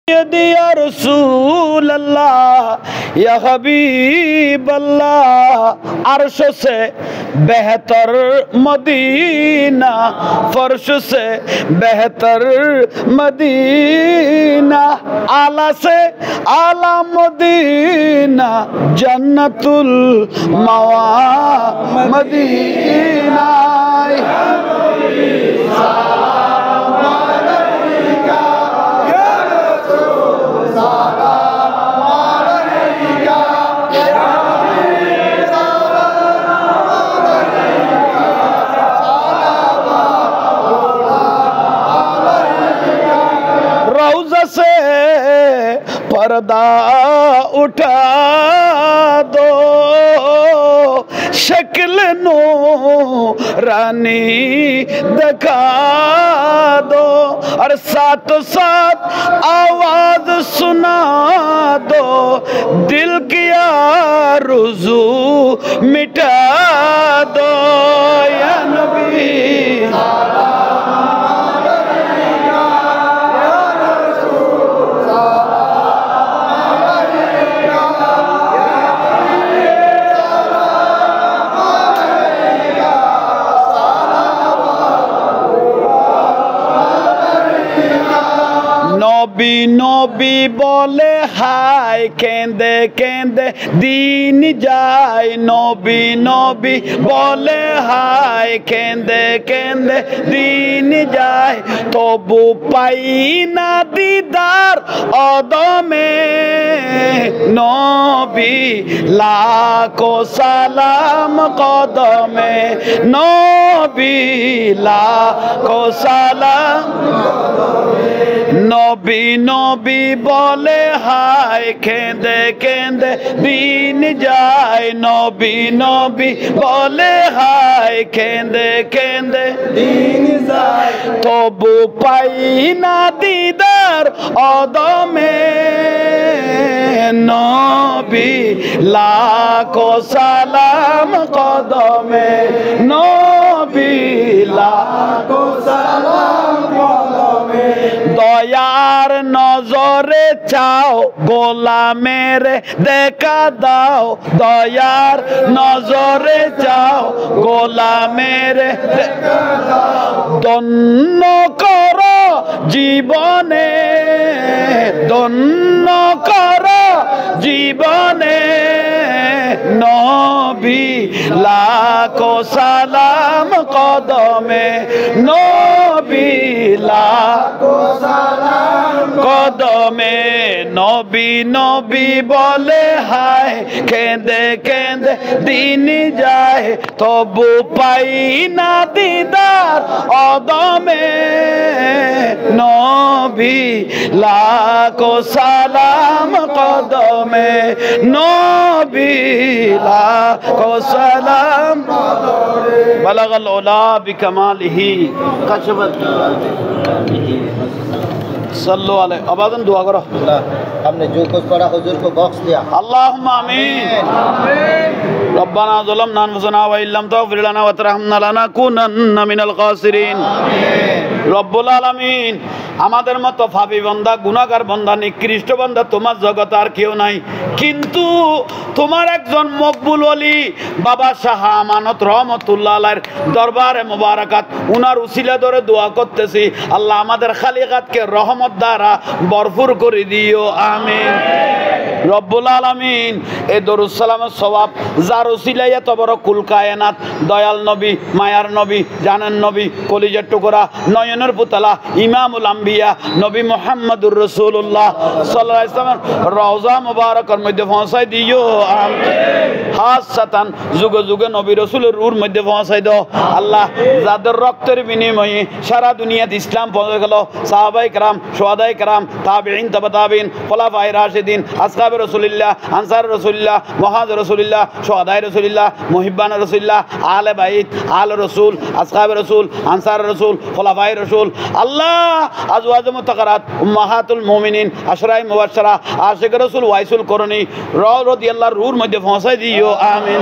या रसूल अल्लाह या हबीब अल्लाह। अर्श से बेहतर मदीना, फर्श से बेहतर मदीना, आला से आला मदीना, जन्नतुल मवा मदीना। रौज़ा से पर्दा उठा दो, शक्ल नूरानी दिखा दो, और साथ साथ आवाज सुना दो, दिल की आरज़ू मिटा दो या नबी। नबी नबी बोले हाय, केंदे केंदे दीन जाए। नबी नबी बोले हाय, केंदे केंदे दीन जाए। तबु पाई ना दीदार अदमे नबी, लाखों सलाम कदमे नबी, लाखों सलाम। नबी नबी बोले हाय, केंदे केंदे दीन जाए। नबी नबी बोले हाय, केंदे केंदे दीन जाए। तबु पाई ना दीदार अदमे नबी, लाखों सलाम कदमे नबी, लाखों सलाम कदमे। दयार नजरे चाओ, गोलामेर দেখা দাও। দয়ার নজরে চাও, গোলামের দেখা দাও। ধন্য করো জীবনে, ধন্য করো জীবনে নবী, লাখো সালাম কদমে নবী, লাখো সালাম কদমে। নবী নবী বলে হায়, কেঁদে কেঁদে দিন যায়। তবু পাই না দিদার অদমে নবী, লাখো সালাম কদমে নবী, লাখো সালাম কদমে। বালাগাল উলা বিকামালিহি কাশফাত। सल्लु अलैहि। आवाज़न दुआ करो। हमने जो कुछ पढ़ा हुजूर को बख्श दिया। अल्लाहुम्मा आमीन। रब्बना ज़लमना अनफुसना व इल्लम तग़फिर लना व तरहमना लनकुनन्ना मिनल खासिरिन। रब्बुल आलामीन, আমাদের মতো পাপী বান্দা, গুনাহগার বান্দা, নিকৃষ্ট বান্দা তোমার জগতে আর কেউ নাই। কিন্তু তোমার একজন মকবুল ওলি বাবা শাহ আমানত রহমতুল্লাহ আলাইহির দরবারে মোবারকাত, উনার উসিলা ধরে দোয়া করতেছি, আল্লাহ আমাদের খালিকাতকে রহমত দ্বারা ভরপুর করে দিও, আমিন। রব্বুল আলামিন, এই দরুদ সালামের সওয়াব যার উসিলায় এত বড় কুল কায়নাত, দয়াল নবী, মায়ার নবী, জানের নবী, কলিজার টুকরা, নয়নের পুতলা, ইমামুল আম্বিয়া নবী মুহাম্মদুর রাসূলুল্লাহ সাল্লাল্লাহু আলাইহি ওয়াসাল্লাম রওজা মুবারকের মধ্যে পৌঁছাই দিও, আমিন। খাসসাতান যুগে যুগে নবী রাসূলের রূহের মধ্যে পৌঁছাই দাও আল্লাহ। যাদের রক্তের বিনিময়ে সারা দুনিয়াতে ইসলাম পৌঁছে গেল, সাহাবায়ে কেরাম, শুহাদায়ে কেরাম, তাবিঈন, তাবা তাবিঈন, খোলাফায়ে রাশিদিন, আসহাবে রাসূলুল্লাহ, আনসার রাসূলুল্লাহ, মুহাজির রাসূলুল্লাহ, শুহাদায়ে রাসূলুল্লাহ, মুহিব্বান রাসূলুল্লাহ, আলে বাইত, আলে রাসূল, আসহাবে রাসূল, আনসার রাসূল, খোলাফায়ে রাসূল, আল্লাহ আজওয়াজ মুতাহহারাত, উম্মাহাতুল মুমিনিন, আশরায়ে মুবাশশারা, আশিক রাসূল ওয়াইসুল করনি রাদিয়াল্লাহু রূহের মধ্যে পৌঁছাই দিও, আমিন।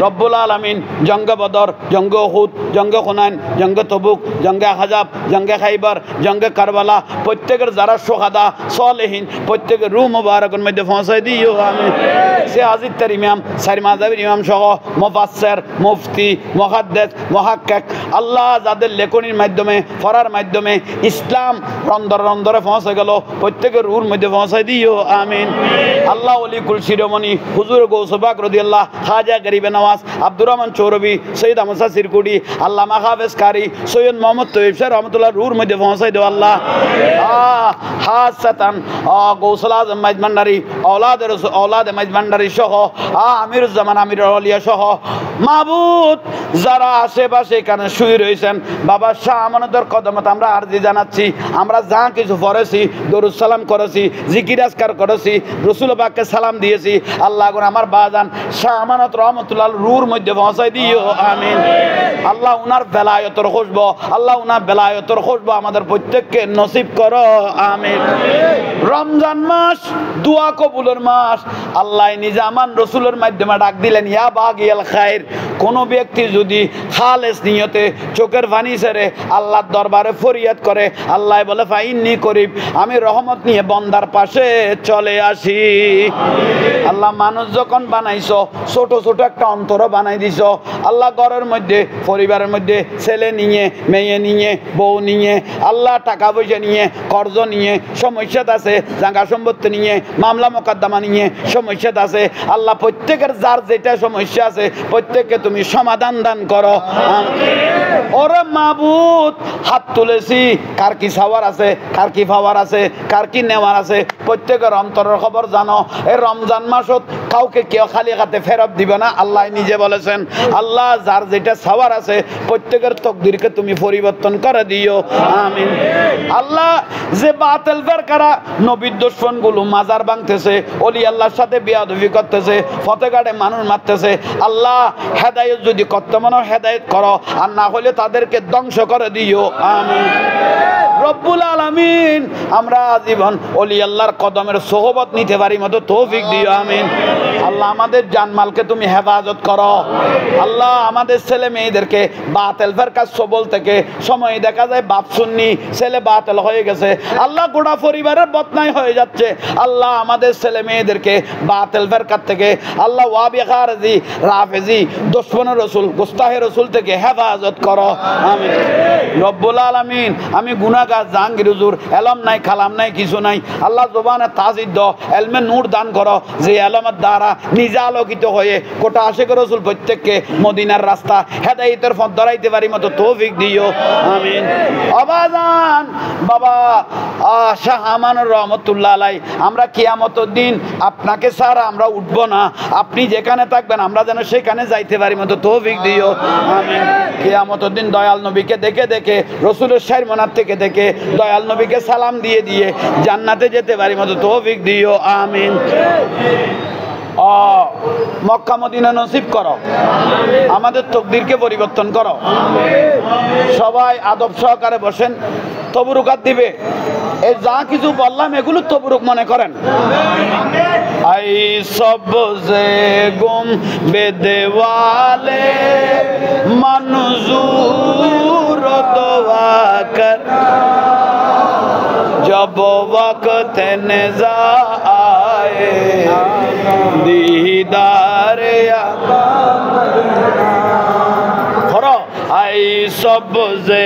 রব্বুল আলামিন জঙ্গে বদর, জঙ্গে উহুদ, জঙ্গে হুনাইন, জঙ্গে তবুক, জঙ্গে আহজাব, জঙ্গে খাইবার, জঙ্গে কারবালা প্রত্যেকের যারা শুহাদা সালেহিন প্রত্যেকের রূহ মুবারকের মধ্যে পৌঁছায় দিও আমিন। সে আজিত্তার ইমাম, চার মাযহাবের ইমাম সহ মুফাসসির, মুফতি, মুহাদ্দিস, মুহাক্কিক আল্লাহ যাদের লেখনির মাধ্যমে পড়ার মাধ্যমে ইসলাম রন্দর রন্দরে পৌঁছে গেল প্রত্যেকের রূহের মধ্যে পৌঁছায় দিও আমিন। আল্লাহ ওলি কুল শিরোমণি হুজুর গৌস পাক রাদিয়াল্লাহু খাজা গরিবে নওয়াজ আব্দুর রহমান চৌরবি সৈয়দ আমসা সিরকুডি আল্লামা হাফেজ কারি সৈয়দ মোহাম্মদ তৈয়ব শাহ রহমতুল্লাহ রুর মধ্যে পৌঁছাই দেও আল্লাহ। হাসাতান গৌসুল আজম মাইজ ভান্ডারী औलाद মাইজ ভান্ডারী সহ আমিরুজ্জামান আমির আউলিয়া সহ মাবুদ যারা আশেপাশে এখানে শুয়ে রয়েছেন বাবা শাহ আমানতের কদমত আমরা আরজি জানাচ্ছি। আমরা যা কিছু পড়েছি দরুদ সালাম করেছি, জিকির আজকার করেছি, রসুল পাককে সালাম দিয়েছি, আল্লাহ গুণ আমার বাজান শাহ আমানত রহমতুল্লাহ রুর মধ্যে পৌঁছাই দিও আমিন। আল্লাহ উনার বেলায়তর খুশবো, আল্লাহ উনার বেলায়তর খুশবো আমাদের প্রত্যেককে নসিব করো আমিন। রমজান মাস দোয়া কবুলের মাস, আল্লাহ নিজে আমান রসুলের মাধ্যমে ডাক দিলেন ইয়া বাগিয়াল খায়র। কোনো ব্যক্তি যদি খালেস নিয়তে চোখের পানি ছেড়ে আল্লাহর দরবারে ফরিয়াদ করে আল্লাহ বলে ফাইন্নি করিব, আমি রহমত নিয়ে বন্দার পাশে চলে আসি। আল্লাহ মানুষ যখন বানাইছো ছোট ছোট একটা অন্তর বানাই দিছ আল্লাহ, ঘরের মধ্যে পরিবারের মধ্যে ছেলে নিয়ে মেয়ে নিয়ে বউ নিয়ে আল্লাহ টাকা পয়সা নিয়ে কর্জ নিয়ে সমস্যাত আছে, জায়গা সম্পত্তি নিয়ে মামলা মোকদ্দমা নিয়ে সমস্যাত আছে আল্লাহ, প্রত্যেকের যার যেটা সমস্যা আছে প্রত্যেককে তুমি সমাধান দান করো। ওরে মাবুদ হাত তুলেছি, কার কি সাওয়ার আছে, কার কি পাওয়ার আছে, কার কি নেওয়ার আছে, প্রত্যেকের অন্তরের খবর জানো। এই রমজান মাসত কাউকে কেউ খালি হাতে ফেরত দিবে না, আল্লাহ নিজে বলেছেন। আল্লাহ যার যেটা সাওয়ার আছে প্রত্যেকের তকদিরকে তুমি পরিবর্তন করে দিও আমিন। আল্লাহ যে বাতিল ফেরকারা নবীর দুশমনগুলো মাজার ভাঙতেছে, ওলি আল্লাহর সাথে বেয়াদবি করতেছে, ফতেঘাটে মানুষ মারতেছে, আল্লাহ হেদায়েত যদি করতে মনে হেদায়েত করো, আর না হলে তাদেরকে ধ্বংস করে দিও আমিন। রব্বুল আলামিন আমরা জীবন ওলি আল্লাহর কদমের সোহবত নিতে পারি মতো তৌফিক দিও আমিন। আল্লাহ আমাদের জানমালকে তুমি হেফাজত করো। আল্লাহ আমাদের ছেলে মেয়েদেরকে বাতিল ফেরকা সবল থেকে সময় দেখা যায় বাপ সুন্নি ছেলে বাতিল হয়ে গেছে, আল্লাহ গোটা পরিবারের বদনাই হয়ে যাচ্ছে। আল্লাহ আমাদের ছেলে মেয়েদেরকে বাতিল ফেরকার থেকে আল্লাহ ওয়াবি খারজি রাফেজি দুশমন রসুল গুস্তাহে রসুল থেকে হেফাজত করো আমিন। রব্বুল আলামিন আমি গুনাহগার জাহাঙ্গীর হুজুর এলম নাই খালাম নাই কিছু নাই, আল্লাহ জবানে তাজিদ দাও, এলমে নূর দান করো, যে এলমের দ্বারা নিজে আলোকিত হয়ে গোটা আশিক রসুল প্রত্যেককে মদিনার রাস্তা হেদায়েতের পথ ধরাইতে পারি মতো তৌফিক দিও আমিন। আবাজান বাবা শাহ আমানুর রহমতুল্লাহ আলাই, আমরা কিয়ামতের দিন আপনাকে ছাড়া আমরা উঠবো না, আপনি যেখানে থাকবেন আমরা যেন সেখানে যাইতে পারি মতো তৌফিক দিও আমিন। কিয়ামতের দিন দয়াল নবীকে দেখে দেখে রসুলের শাইরমনার থেকে দেখে দয়াল নবীকে সালাম দিয়ে দিয়ে জান্নাতে যেতে পারি মতো তৌফিক দিও আমিন। মক্কা মদিনা নসিব করো, আমাদের তকদিরকে পরিবর্তন করো। সবাই আদব সহকারে বসেন, তবরুকাত দিবে। এই যা কিছু বললাম এগুলো তবরুক মনে করেন। আই সবজে গুম বেদেওয়ালে মনজুর দোয়া কর, जब वक्त नज़ा आए दीदार करो। आई सबसे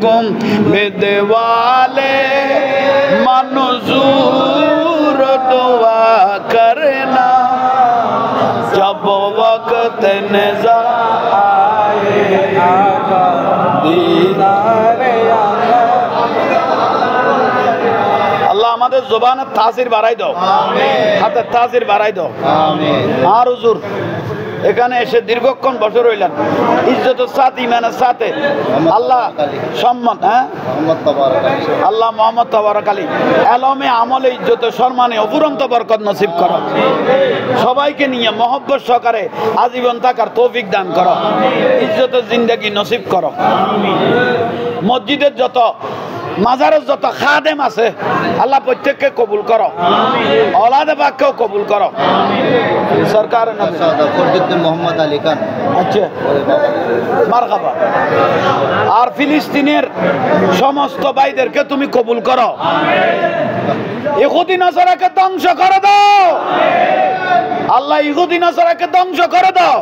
गुम बेदवाले मंजूर दुआ करना, जब वक्त नज़ा आए दीदार আমাদের জবানের তাসির বাড়াই দাও, হাতের তাসির বাড়াই দাও আর হুজুর এখানে এসে দীর্ঘক্ষণ বসে রইলেন ইজ্জতের সাথে ইমানের সাথে আল্লাহ সম্মান আল্লাহ মোহাম্মদ তাবারক আলী এলমে আমলে ইজ্জতে সম্মানে অফুরন্ত বরকত নসিব করো। সবাইকে নিয়ে মহব্বত সহকারে আজীবন থাকার তৌফিক দান করো, ইজ্জতের জিন্দেগি নসিব করো। মসজিদের যত মাজারের যত খাদেম আছে আল্লাহ প্রত্যেককে কবুল করো, औलादे पाकকেও কবুল করো। সরকার ফরিদুদ্দিন মোহাম্মদ আলী খান। আচ্ছা, মারহাবা। আর ফিলিস্তিনের সমস্ত ভাইদেরকে তুমি কবুল করো, ইহুদি নাসারাকে ধ্বংস করে দাও আল্লাহ, ইহুদি নাসারাকে ধ্বংস করে দাও।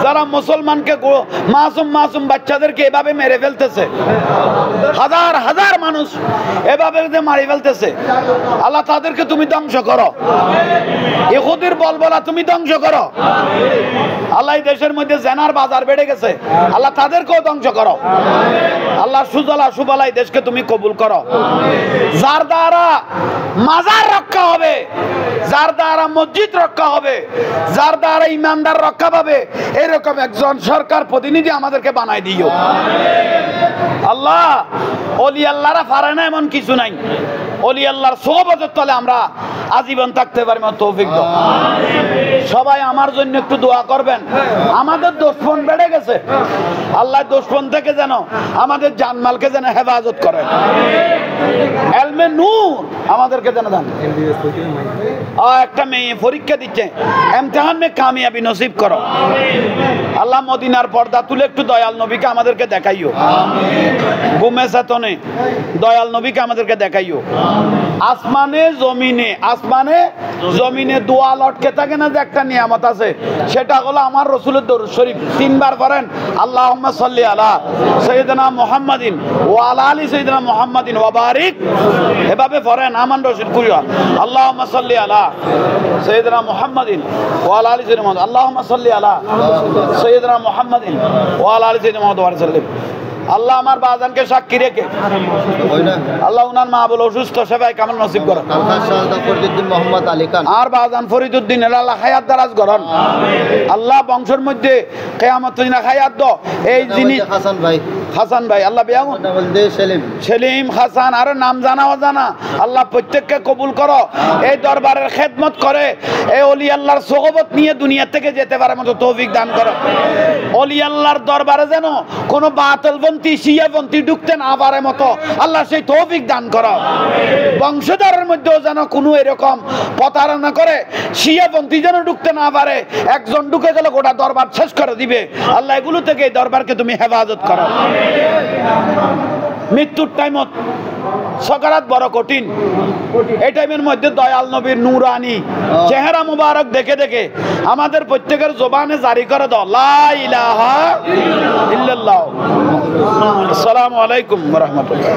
যারা মুসলমানকে মাসুম মাসুম বাচ্চাদেরকে এভাবে মেরে ফেলতেছে, হাজার হাজার মানুষ এভাবে মারি ফেলতেছে, আল্লাহ তাদেরকে তুমি ধ্বংস করো। ইহুদির বলবলা তুমি ধ্বংস করো আল্লাহ। এই দেশের মধ্যে জেনার বাজার বেড়ে গেছে, আল্লাহ তাদেরকেও ধ্বংস করো আল্লাহ। সুজলা সুবালা এই দেশকে তুমি কবুল করো। যার দ্বারা মাজার রক্ষা হবে, যার দ্বারা মসজিদ রক্ষা হবে, যার দ্বারা ইমানদার রক্ষা পাবে, এরকম একজন সরকার প্রতিনিধি আমাদেরকে বানাই দিও আল্লাহ। ওলি আল্লাহরা পারে না এমন কিছু নাই, ওলি আল্লাহর সোহবতের তলে আমরা আজীবন থাকতে পারি, তৌফিক দাও। সবাই আমার জন্য একটু দোয়া করবেন। আমাদের দুশমন বেড়ে গেছে, আল্লাহ দুশমন থেকে যেন আমাদের জানমালকে যেন হেফাজত করেন। এলমে নূর আমাদেরকে যেন দেন। একটা মেয়ে পরীক্ষা দিচ্ছে, ইমতিহান মে কামিয়াবি নসিব করো আল্লাহ। মদিনার পর্দা তুলে একটু দয়াল নবীকে আমাদেরকে দেখাইও, ঘুমে চেতনে দয়াল নবীকে আমাদেরকে দেখাইও। আসমানে জমিনে, আসমানে জমিনে দোয়া লটকে থাকে না যে একটা নিয়ামত আছে, সেটা হলো আমার রসুলের দরুদ শরীফ। 3 বার পড়েন, আল্লাহুম্মা সাল্লি আলা সাইয়্যিদিনা মুহাম্মাদিন ওয়া আলা আলি সাইয়্যিদিনা মুহাম্মাদিন ওয়া বারিক। এভাবে পড়েন আমান রশিদ কুরিয়া, আল্লাহুম্মা সাল্লি আলা সাইয়্যিদিনা মুহাম্মাদিন ওয়া আলা আলি সাইয়্যিদিনা মুহাম্মাদ, আল্লাহুম্মা সাল্লি আলা সাইয়্যিদিনা মুহাম্মাদিন ওয়া আলা আলি সাইয়্যিদিনা মুহাম্মাদ ওয়া সাল্লাম। আল্লাহ আমার বাজানকে সাক্ষী রেখে আল্লাহ উনার মা বলে অসুস্থ, সেবাই কামাল নসিব করো। ফরিদুদ্দিন মোহাম্মদ আলী খান আর বাজান ফরিদুদ্দিন আল্লাহ হায়াত দারাজ করুন আল্লাহ। বংশের মধ্যে কিয়ামত পর্যন্ত হায়াত দাও। এই যিনি হাসান ভাই, হাসান ভাই আল্লাহ বিয়াম সেলিম হাসান, আর নাম জানা অজানা আল্লাহ প্রত্যেককে কবুল করো। এই দরবারের খেদমত করে এই ওলি আল্লাহর সোহবত নিয়ে দুনিয়া থেকে যেতে পারে মতো তৌফিক দান করো। ওলি আল্লাহর দরবারে যেন কোনো বাতিলপন্থী শিয়াপন্থী ঢুকতে না পারে মতো আল্লাহ সেই তৌফিক দান করো। বংশধরের মধ্যেও যেন কোনো এরকম প্রতারণা করে শিয়াপন্থী যেন ঢুকতে না পারে, একজন ঢুকে গেলে গোটা দরবার শেষ করে দিবে আল্লাহ। এগুলো থেকে এই দরবারকে তুমি হেফাজত করো। মৃত্যুর টাইমত সকারাত বড় কঠিন, এই টাইমের মধ্যে দয়াল নবীর নূরানি চেহারা মুবারক দেখে দেখে আমাদের প্রত্যেকের জবানে জারি করে দাও লা ইলাহা ইল্লাল্লাহ। আসসালামু আলাইকুম ওয়া রাহমাতুল্লাহ।